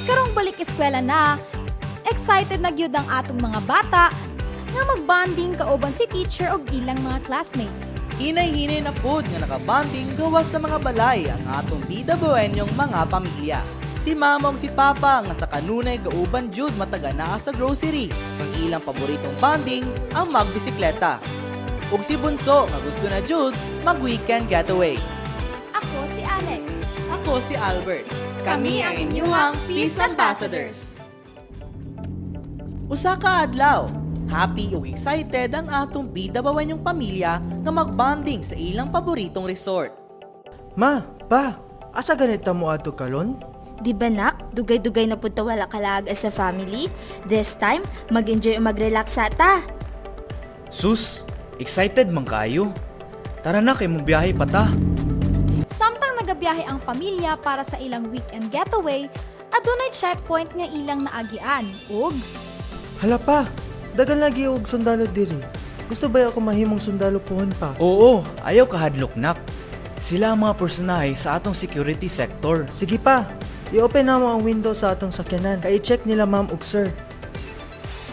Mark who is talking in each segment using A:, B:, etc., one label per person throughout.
A: Karong balik eskwela na, excited na gyud ang atong mga bata nga magbanding kauban si teacher og ilang mga classmates.
B: Hinay-hinay na food nga nakabanding gawas sa mga balay ang atong bida buenyong mga pamilya. Si mama ug si papa nga sa kanunay gauban jud mataga naa sa grocery. Ang ilang paboritong banding ang magbisikleta. Ug si bunso nga gusto na jud mag-weekend getaway.
A: Ako si Alex.
B: Ako si Albert. Kami ang inyong Peace Ambassadors. Usa ka adlaw, happy ug excited ang atong bida buenyong pamilya nga magbanding sa ilang paboritong resort.
C: Ma, pa, asa ganita mo ato kalon?
D: Di ba nak, dugay-dugay na punta wala kalag as a family? This time, mag-enjoy o mag-relax ta.
E: Sus, excited man kayo. Tara na kay mong biyahe pa ta.
A: Samtang nagabiyahe ang pamilya para sa ilang weekend getaway, adunay checkpoint nga ilang naagian ug
C: Hala pa, dagan lagi og sundalo diri. Gusto ba ako mahimong sundalo pohon pa?
E: Oo, ayaw kahadlok nak. Sila ang mga personahe sa atong security sector.
C: Sige pa, i-open na mo ang window sa atong sakyanan kay i-check nila ma'am ug sir.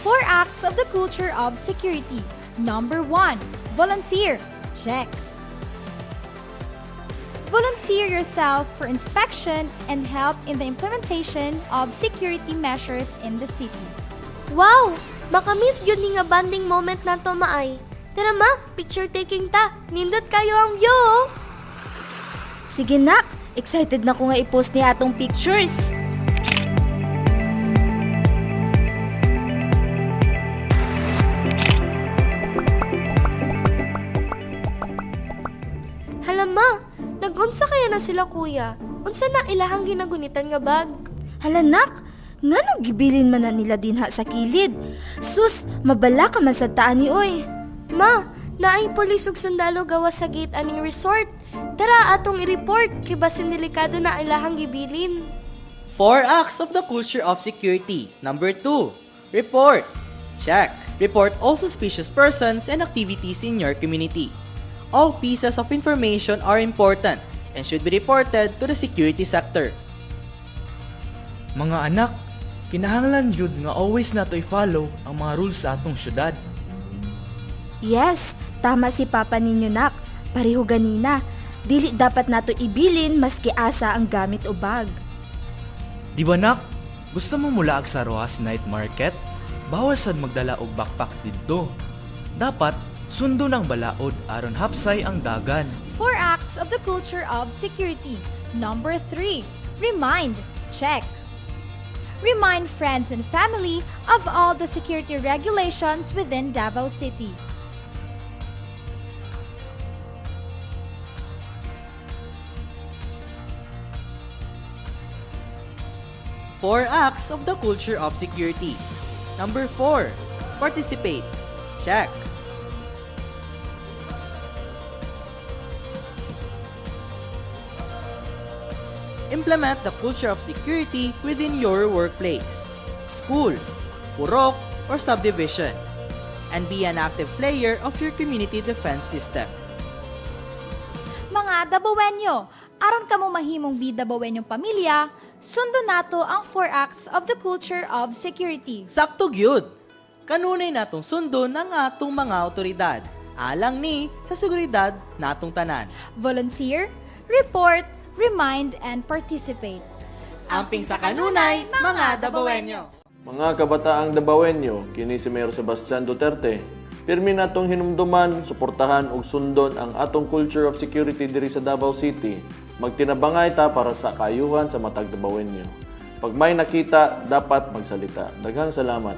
A: 4 acts of the culture of security. Number 1, volunteer. Check. Volunteer yourself for inspection and help in the implementation of security measures in the city.
D: Wow! Makamiss gyud ni nga banding moment nato maay. Tara ma, picture taking ta. Nindot kayo ang view. Sige nak, excited na ko nga i-post ni atong pictures. Hala ma, nag-unsa kaya na sila kuya? Unsa na ilahang ginagunitan nga bag? Hala nak, ngano gibilin man na nila dinha sa kilid? Sus, mabala ka man sa taan ni oy. Ma, naay pulis ug sundalo gawas sa gate aning resort. Tara atong i-report kay basin delikado na ilahang gibilin.
B: 4 acts of the culture of security. Number 2, report. Check. Report all suspicious persons and activities in your community. All pieces of information are important and should be reported to the security sector.
E: Mga anak, kinahanglan jud nga always nato i-follow ang mga rules sa atong syudad.
D: Yes, tama si Papa ninyo nak. Pareho ganina. Dili dapat nato ibilin maski asa ang gamit o bag.
E: Di ba nak? Gusto mo mulaag sa Rojas Night Market? Bawal sad magdala og backpack didto. Dapat sundo ng balaod aron hapsay ang dagan.
A: 4 acts of the culture of security. Number 3, remind. Check. Remind friends and family of all the security regulations within Davao City.
B: Four acts of the culture of security. Number 4, participate. Check. Implement the culture of security within your workplace, school, purok, or subdivision, and be an active player of your community defense system.
A: Mga Dabawenyo, aron kamo mahimong bidabawenyong pamilya, sundo nato ang 4 acts of the culture of security.
B: Sakto gyud. Kanunay natong sundo ng atong mga awtoridad, alang ni sa seguridad natong tanan.
A: Volunteer, report, remind, and participate.
B: Amping sa kanunay, mga Dabawenyo.
F: Mga kabataang Dabawenyo, kini si Mayor Sebastian Duterte. Pirmi natong hinumduman, suportahan ug sundon ang atong culture of security diri sa Davao City. Magtinabangay ta para sa kaayuhan sa matag Dabawenyo. Pag may nakita, dapat magsalita. Daghang salamat.